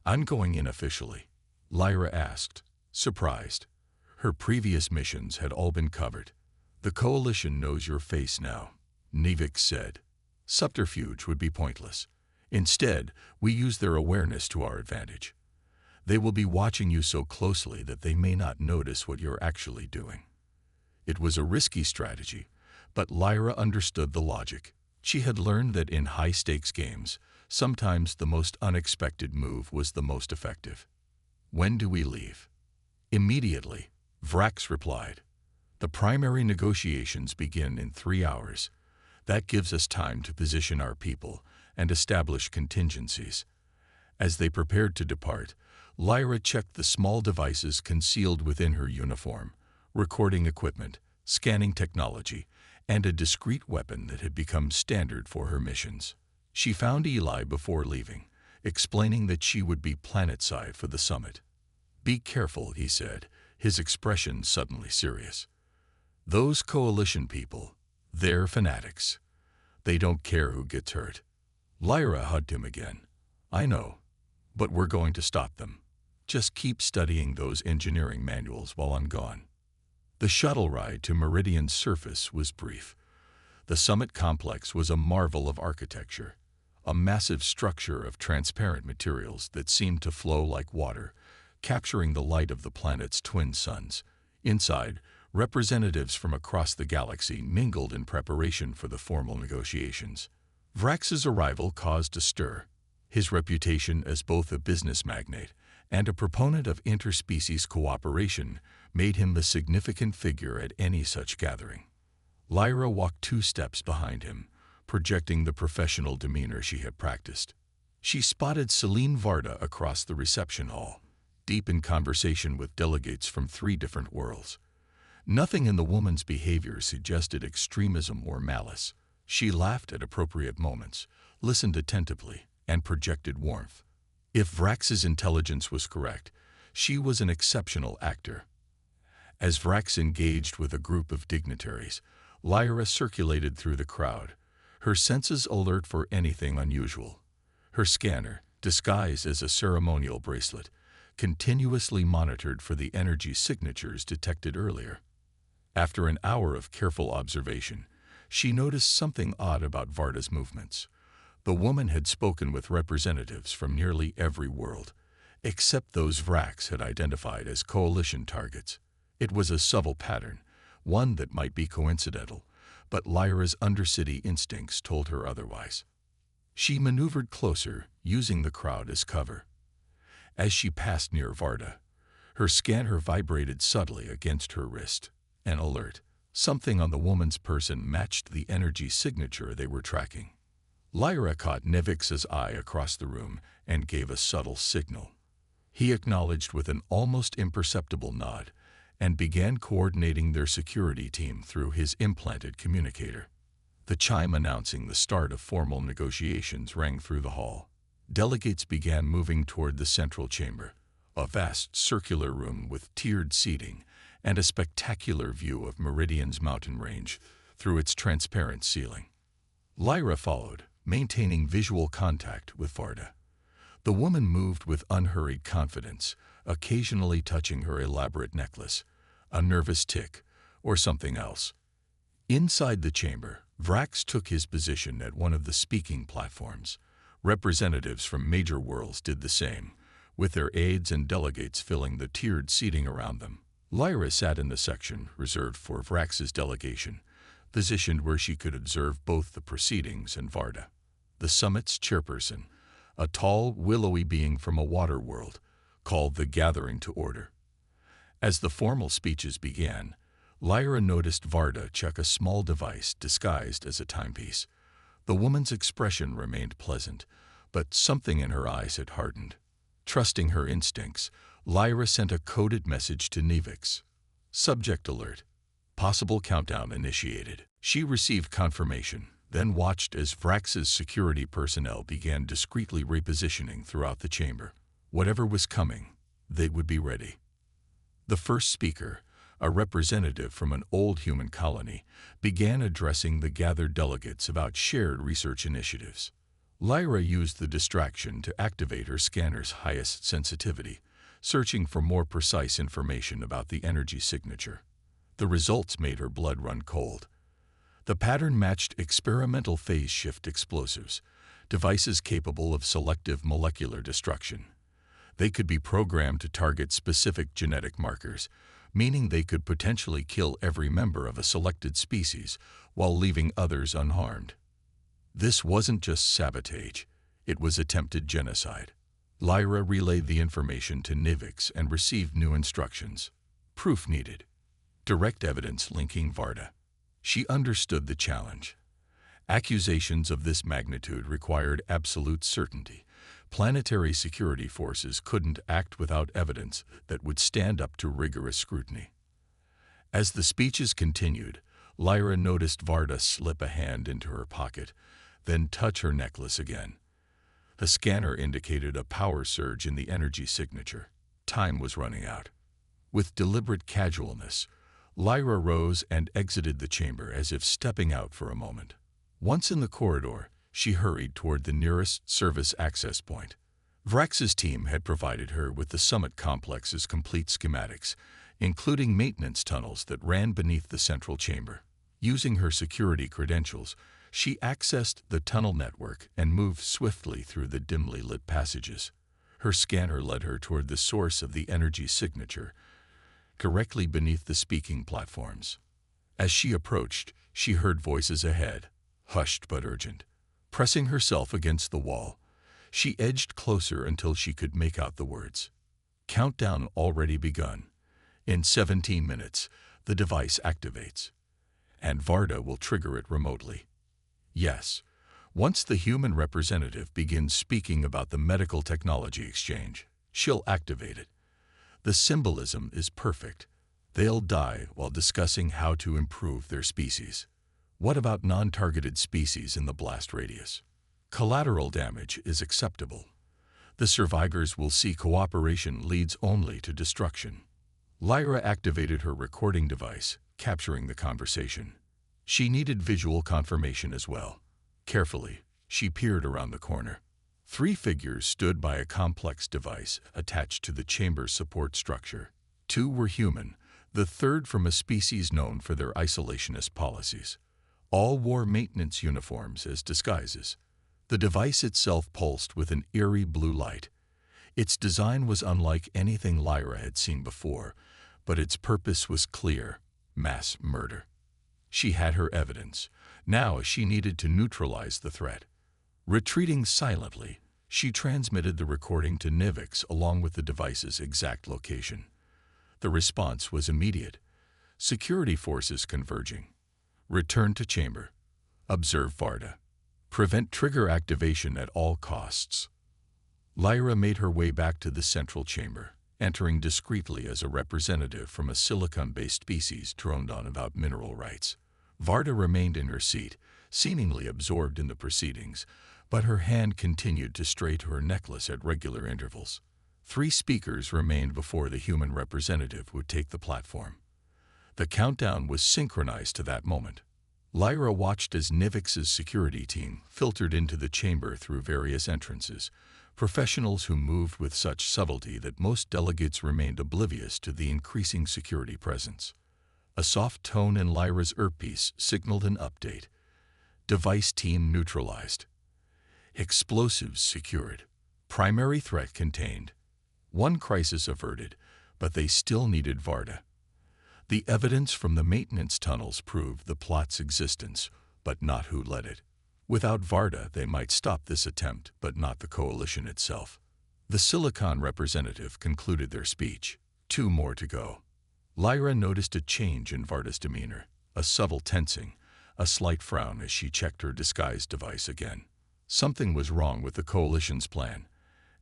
I'm going in officially, Lyra asked, surprised. Her previous missions had all been covered. The coalition knows your face now, Nevix said. Subterfuge would be pointless. Instead, we use their awareness to our advantage. They will be watching you so closely that they may not notice what you're actually doing. It was a risky strategy, but Lyra understood the logic. She had learned that in high-stakes games, sometimes the most unexpected move was the most effective. When do we leave? Immediately, Vrax replied. The primary negotiations begin in 3 hours. That gives us time to position our people and establish contingencies. As they prepared to depart, Lyra checked the small devices concealed within her uniform, recording equipment, scanning technology, and a discreet weapon that had become standard for her missions. She found Eli before leaving, explaining that she would be planetside for the summit. Be careful, he said, his expression suddenly serious. Those coalition people, they're fanatics. They don't care who gets hurt. Lyra hugged him again. I know, but we're going to stop them. Just keep studying those engineering manuals while I'm gone. The shuttle ride to Meridian's surface was brief. The summit complex was a marvel of architecture, a massive structure of transparent materials that seemed to flow like water, capturing the light of the planet's twin suns. Inside, representatives from across the galaxy mingled in preparation for the formal negotiations. Vrax's arrival caused a stir. His reputation as both a business magnate and a proponent of interspecies cooperation made him a significant figure at any such gathering. Lyra walked 2 steps behind him, projecting the professional demeanor she had practiced. She spotted Celine Varda across the reception hall, deep in conversation with delegates from 3 different worlds. Nothing in the woman's behavior suggested extremism or malice. She laughed at appropriate moments, listened attentively, and projected warmth. If Vrax's intelligence was correct, she was an exceptional actor. As Vrax engaged with a group of dignitaries, Lyra circulated through the crowd, her senses alert for anything unusual. Her scanner, disguised as a ceremonial bracelet, continuously monitored for the energy signatures detected earlier. After an hour of careful observation, she noticed something odd about Varda's movements. The woman had spoken with representatives from nearly every world, except those Vrax had identified as coalition targets. It was a subtle pattern, one that might be coincidental, but Lyra's undercity instincts told her otherwise. She maneuvered closer, using the crowd as cover. As she passed near Varda, her scanner vibrated subtly against her wrist. An alert. Something on the woman's person matched the energy signature they were tracking. Lyra caught Nevix's eye across the room and gave a subtle signal. He acknowledged with an almost imperceptible nod and began coordinating their security team through his implanted communicator. The chime announcing the start of formal negotiations rang through the hall. Delegates began moving toward the central chamber, a vast circular room with tiered seating and a spectacular view of Meridian's mountain range through its transparent ceiling. Lyra followed, maintaining visual contact with Varda. The woman moved with unhurried confidence, occasionally touching her elaborate necklace, a nervous tick, or something else. Inside the chamber, Vrax took his position at one of the speaking platforms. Representatives from major worlds did the same, with their aides and delegates filling the tiered seating around them. Lyra sat in the section reserved for Vrax's delegation, positioned where she could observe both the proceedings and Varda. The summit's chairperson, a tall, willowy being from a water world, called the gathering to order. As the formal speeches began, Lyra noticed Varda check a small device disguised as a timepiece. The woman's expression remained pleasant, but something in her eyes had hardened. Trusting her instincts, Lyra sent a coded message to Nevix. Subject alert. Possible countdown initiated. She received confirmation, then watched as Vrax's security personnel began discreetly repositioning throughout the chamber. Whatever was coming, they would be ready. The first speaker, a representative from an old human colony, began addressing the gathered delegates about shared research initiatives. Lyra used the distraction to activate her scanner's highest sensitivity, searching for more precise information about the energy signature. The results made her blood run cold. The pattern matched experimental phase shift explosives, devices capable of selective molecular destruction. They could be programmed to target specific genetic markers, meaning they could potentially kill every member of a selected species while leaving others unharmed. This wasn't just sabotage, it was attempted genocide. Lyra relayed the information to Nevix and received new instructions. Proof needed. Direct evidence linking Varda. She understood the challenge. Accusations of this magnitude required absolute certainty. Planetary security forces couldn't act without evidence that would stand up to rigorous scrutiny. As the speeches continued, Lyra noticed Varda slip a hand into her pocket, then touch her necklace again. The scanner indicated a power surge in the energy signature. Time was running out. With deliberate casualness, Lyra rose and exited the chamber as if stepping out for a moment. Once in the corridor, she hurried toward the nearest service access point. Vrax's team had provided her with the summit complex's complete schematics, including maintenance tunnels that ran beneath the central chamber. Using her security credentials, she accessed the tunnel network and moved swiftly through the dimly lit passages. Her scanner led her toward the source of the energy signature, directly beneath the speaking platforms. As she approached, she heard voices ahead, hushed but urgent. Pressing herself against the wall, she edged closer until she could make out the words. Countdown already begun. In 17 minutes, the device activates, and Varda will trigger it remotely. Yes, once the human representative begins speaking about the medical technology exchange, she'll activate it. The symbolism is perfect. They'll die while discussing how to improve their species. What about non-targeted species in the blast radius? Collateral damage is acceptable. The survivors will see cooperation leads only to destruction. Lyra activated her recording device, capturing the conversation. She needed visual confirmation as well. Carefully, she peered around the corner. 3 figures stood by a complex device attached to the chamber's support structure. 2 were human, the third from a species known for their isolationist policies. All wore maintenance uniforms as disguises. The device itself pulsed with an eerie blue light. Its design was unlike anything Lyra had seen before, but its purpose was clear: mass murder. She had her evidence. Now she needed to neutralize the threat. Retreating silently, she transmitted the recording to Nivix along with the device's exact location. The response was immediate. Security forces converging. Return to chamber. Observe Varda. Prevent trigger activation at all costs. Lyra made her way back to the central chamber, entering discreetly as a representative from a silicon-based species droned on about mineral rights. Varda remained in her seat, seemingly absorbed in the proceedings, but her hand continued to stray to her necklace at regular intervals. 3 speakers remained before the human representative would take the platform. The countdown was synchronized to that moment. Lyra watched as Nivix's security team filtered into the chamber through various entrances, professionals who moved with such subtlety that most delegates remained oblivious to the increasing security presence. A soft tone in Lyra's earpiece signaled an update. Device team neutralized. Explosives secured. Primary threat contained. 1 crisis averted, but they still needed Varda. The evidence from the maintenance tunnels proved the plot's existence, but not who led it. Without Varda, they might stop this attempt, but not the coalition itself. The Silicon representative concluded their speech. 2 more to go. Lyra noticed a change in Varda's demeanor, a subtle tensing, a slight frown as she checked her disguise device again. Something was wrong with the coalition's plan,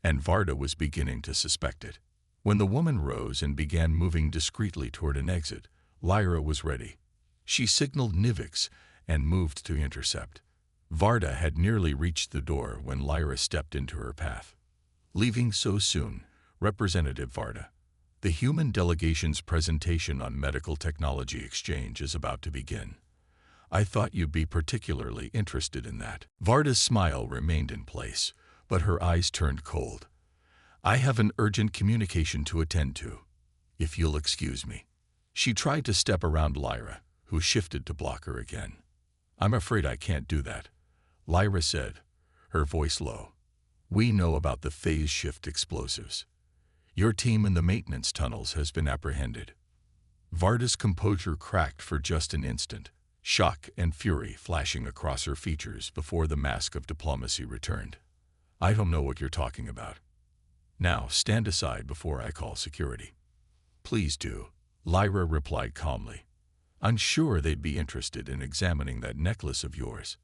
and Varda was beginning to suspect it. When the woman rose and began moving discreetly toward an exit, Lyra was ready. She signaled Nivix and moved to intercept. Varda had nearly reached the door when Lyra stepped into her path. Leaving so soon, Representative Varda. The human delegation's presentation on medical technology exchange is about to begin. I thought you'd be particularly interested in that. Varda's smile remained in place, but her eyes turned cold. I have an urgent communication to attend to, if you'll excuse me. She tried to step around Lyra, who shifted to block her again. I'm afraid I can't do that, Lyra said, her voice low. We know about the phase shift explosives. Your team in the maintenance tunnels has been apprehended. Varda's composure cracked for just an instant, shock and fury flashing across her features before the mask of diplomacy returned. I don't know what you're talking about. Now, stand aside before I call security. Please do, Lyra replied calmly. I'm sure they'd be interested in examining that necklace of yours,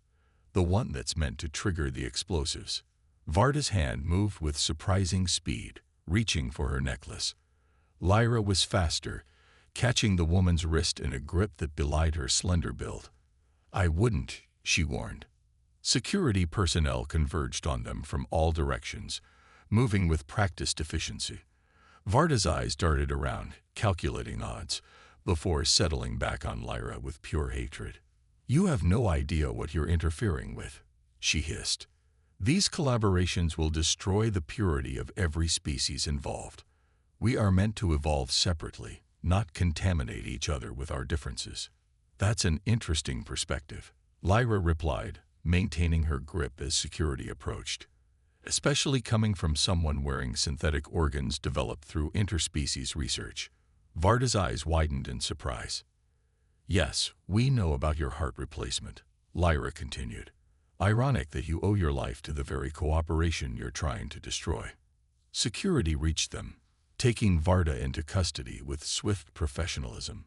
the one that's meant to trigger the explosives. Varda's hand moved with surprising speed, reaching for her necklace. Lyra was faster, catching the woman's wrist in a grip that belied her slender build. I wouldn't, she warned. Security personnel converged on them from all directions, moving with practiced efficiency. Varda's eyes darted around, calculating odds, before settling back on Lyra with pure hatred. You have no idea what you're interfering with, she hissed. These collaborations will destroy the purity of every species involved. We are meant to evolve separately, not contaminate each other with our differences. That's an interesting perspective, Lyra replied, maintaining her grip as security approached. Especially coming from someone wearing synthetic organs developed through interspecies research. Varda's eyes widened in surprise. Yes, we know about your heart replacement, Lyra continued. Ironic that you owe your life to the very cooperation you're trying to destroy. Security reached them, taking Varda into custody with swift professionalism.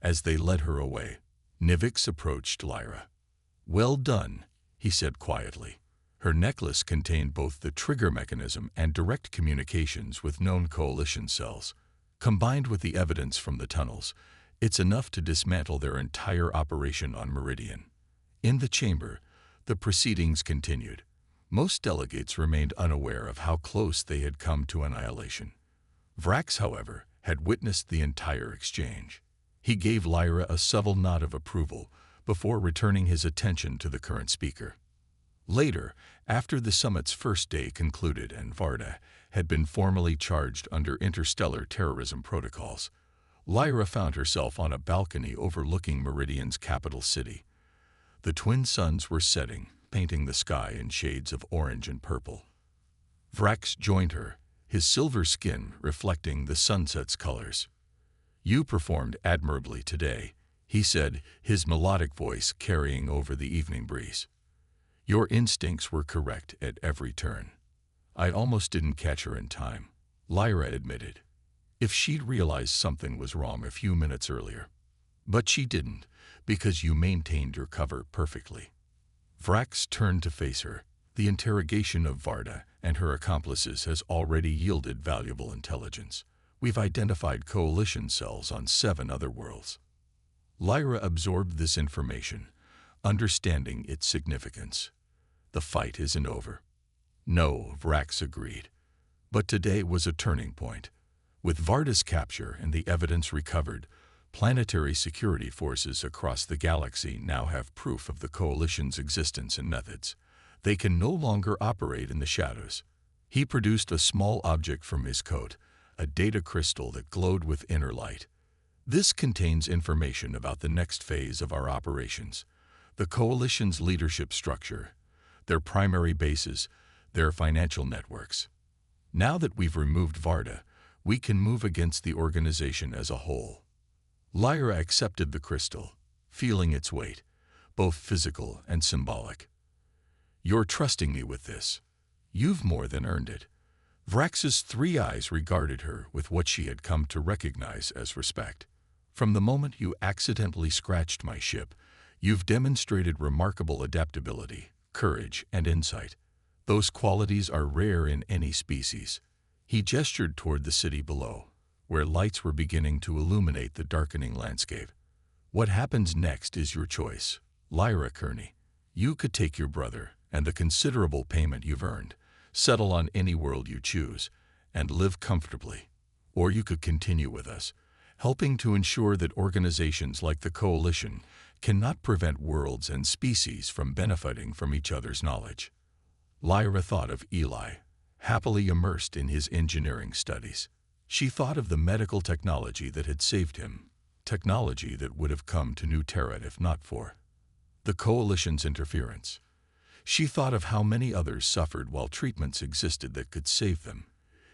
As they led her away, Nivix approached Lyra. Well done, he said quietly. Her necklace contained both the trigger mechanism and direct communications with known coalition cells. Combined with the evidence from the tunnels, it's enough to dismantle their entire operation on Meridian. In the chamber, the proceedings continued. Most delegates remained unaware of how close they had come to annihilation. Vrax, however, had witnessed the entire exchange. He gave Lyra a subtle nod of approval before returning his attention to the current speaker. Later, after the summit's first day concluded and Varda had been formally charged under interstellar terrorism protocols, Lyra found herself on a balcony overlooking Meridian's capital city. The twin suns were setting, painting the sky in shades of orange and purple. Vrax joined her, his silver skin reflecting the sunset's colors. "You performed admirably today," he said, his melodic voice carrying over the evening breeze. "Your instincts were correct at every turn." "I almost didn't catch her in time," Lyra admitted. "If she'd realized something was wrong a few minutes earlier." "But she didn't, because you maintained your cover perfectly." Vrax turned to face her. The interrogation of Varda and her accomplices has already yielded valuable intelligence. We've identified coalition cells on 7 other worlds. Lyra absorbed this information, understanding its significance. "The fight isn't over." "No," Vrax agreed. "But today was a turning point. With Varda's capture and the evidence recovered, planetary security forces across the galaxy now have proof of the Coalition's existence and methods. They can no longer operate in the shadows." He produced a small object from his coat, a data crystal that glowed with inner light. "This contains information about the next phase of our operations, the Coalition's leadership structure, their primary bases, their financial networks. Now that we've removed Varda, we can move against the organization as a whole." Lyra accepted the crystal, feeling its weight, both physical and symbolic. "You're trusting me with this. You've more than earned it." Vrax's 3 eyes regarded her with what she had come to recognize as respect. "From the moment you accidentally scratched my ship, you've demonstrated remarkable adaptability, courage, and insight. Those qualities are rare in any species." He gestured toward the city below, where lights were beginning to illuminate the darkening landscape. "What happens next is your choice, Lyra Kearney. You could take your brother and the considerable payment you've earned, settle on any world you choose, and live comfortably. Or you could continue with us, helping to ensure that organizations like the Coalition cannot prevent worlds and species from benefiting from each other's knowledge." Lyra thought of Eli, happily immersed in his engineering studies. She thought of the medical technology that had saved him, technology that would have come to New Terra if not for the Coalition's interference. She thought of how many others suffered while treatments existed that could save them,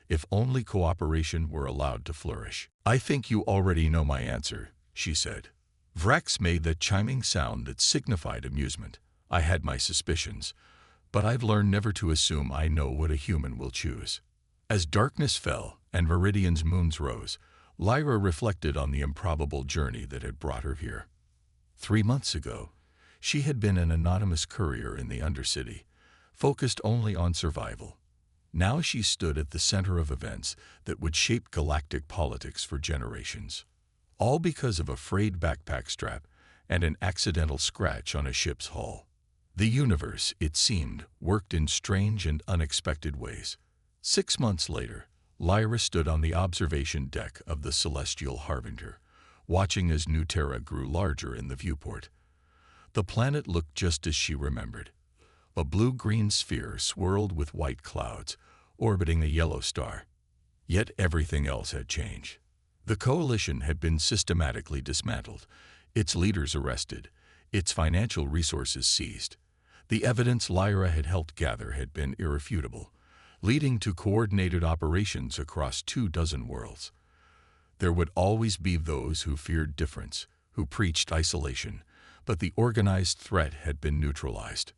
if only cooperation were allowed to flourish. "I think you already know my answer," she said. Vrax made that chiming sound that signified amusement. "I had my suspicions, but I've learned never to assume I know what a human will choose." As darkness fell and Viridian's moons rose, Lyra reflected on the improbable journey that had brought her here. 3 months ago, she had been an anonymous courier in the Undercity, focused only on survival. Now she stood at the center of events that would shape galactic politics for generations. All because of a frayed backpack strap and an accidental scratch on a ship's hull. The universe, it seemed, worked in strange and unexpected ways. 6 months later, Lyra stood on the observation deck of the Celestial Harbinger, watching as New Terra grew larger in the viewport. The planet looked just as she remembered. A blue-green sphere swirled with white clouds, orbiting a yellow star. Yet everything else had changed. The Coalition had been systematically dismantled, its leaders arrested, its financial resources seized. The evidence Lyra had helped gather had been irrefutable, leading to coordinated operations across 24 worlds. There would always be those who feared difference, who preached isolation, but the organized threat had been neutralized.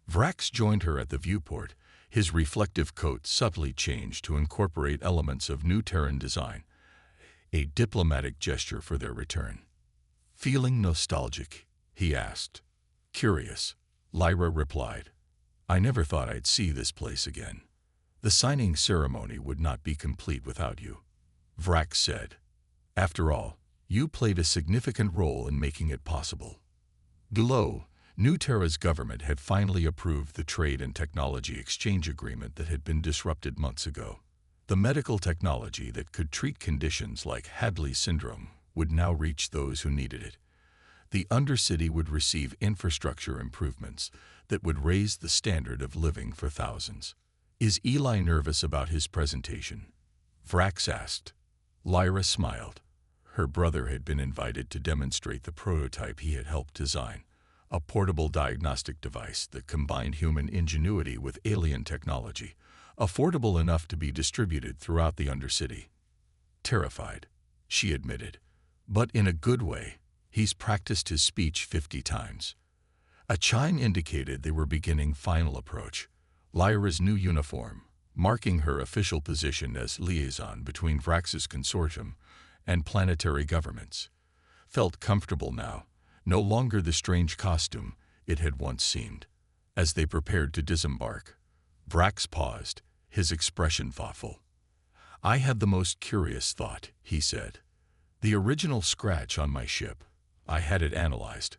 Vrax joined her at the viewport, his reflective coat subtly changed to incorporate elements of New Terran design, a diplomatic gesture for their return. "Feeling nostalgic?" he asked. "Curious," Lyra replied. "I never thought I'd see this place again." "The signing ceremony would not be complete without you," Vrax said. "After all, you played a significant role in making it possible." Below, New Terra's government had finally approved the trade and technology exchange agreement that had been disrupted months ago. The medical technology that could treat conditions like Hadley syndrome would now reach those who needed it. The Undercity would receive infrastructure improvements that would raise the standard of living for thousands. "Is Eli nervous about his presentation?" Vrax asked. Lyra smiled. Her brother had been invited to demonstrate the prototype he had helped design, a portable diagnostic device that combined human ingenuity with alien technology, affordable enough to be distributed throughout the Undercity. Terrified, she admitted, but in a good way. He's practiced his speech 50 times. A chime indicated they were beginning final approach. Lyra's new uniform, marking her official position as liaison between Vrax's consortium and planetary governments, felt comfortable now, no longer the strange costume it had once seemed. As they prepared to disembark, Vrax paused, his expression thoughtful. "I had the most curious thought," he said. "The original scratch on my ship, I had it analyzed.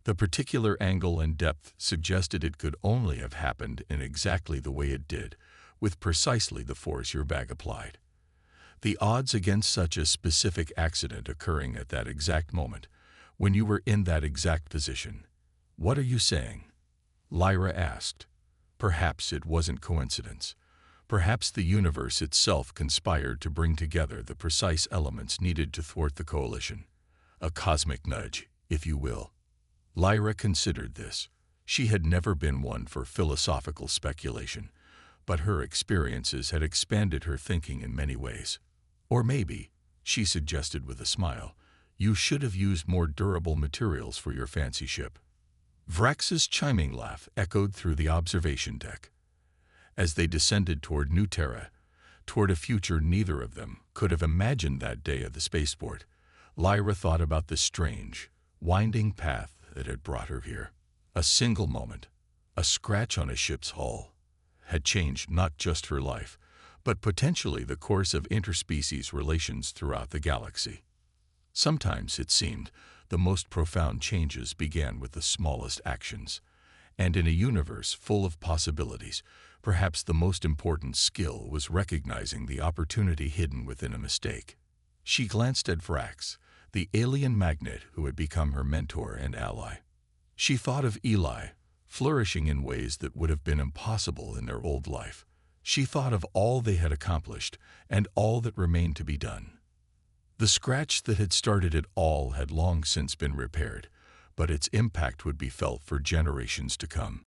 The particular angle and depth suggested it could only have happened in exactly the way it did, with precisely the force your bag applied. The odds against such a specific accident occurring at that exact moment, when you were in that exact position." "What are you saying?" Lyra asked. Perhaps it wasn't coincidence. Perhaps the universe itself conspired to bring together the precise elements needed to thwart the coalition. A cosmic nudge, if you will. Lyra considered this. She had never been one for philosophical speculation, but her experiences had expanded her thinking in many ways. "Or maybe," she suggested with a smile, "you should have used more durable materials for your fancy ship." Vrax's chiming laugh echoed through the observation deck. As they descended toward New Terra, toward a future neither of them could have imagined that day at the spaceport, Lyra thought about the strange, winding path that had brought her here. A single moment, a scratch on a ship's hull, had changed not just her life, but potentially the course of interspecies relations throughout the galaxy. Sometimes, it seemed, the most profound changes began with the smallest actions, and in a universe full of possibilities, perhaps the most important skill was recognizing the opportunity hidden within a mistake. She glanced at Vrax, the alien magnate who had become her mentor and ally. She thought of Eli, flourishing in ways that would have been impossible in their old life. She thought of all they had accomplished and all that remained to be done. The scratch that had started it all had long since been repaired, but its impact would be felt for generations to come.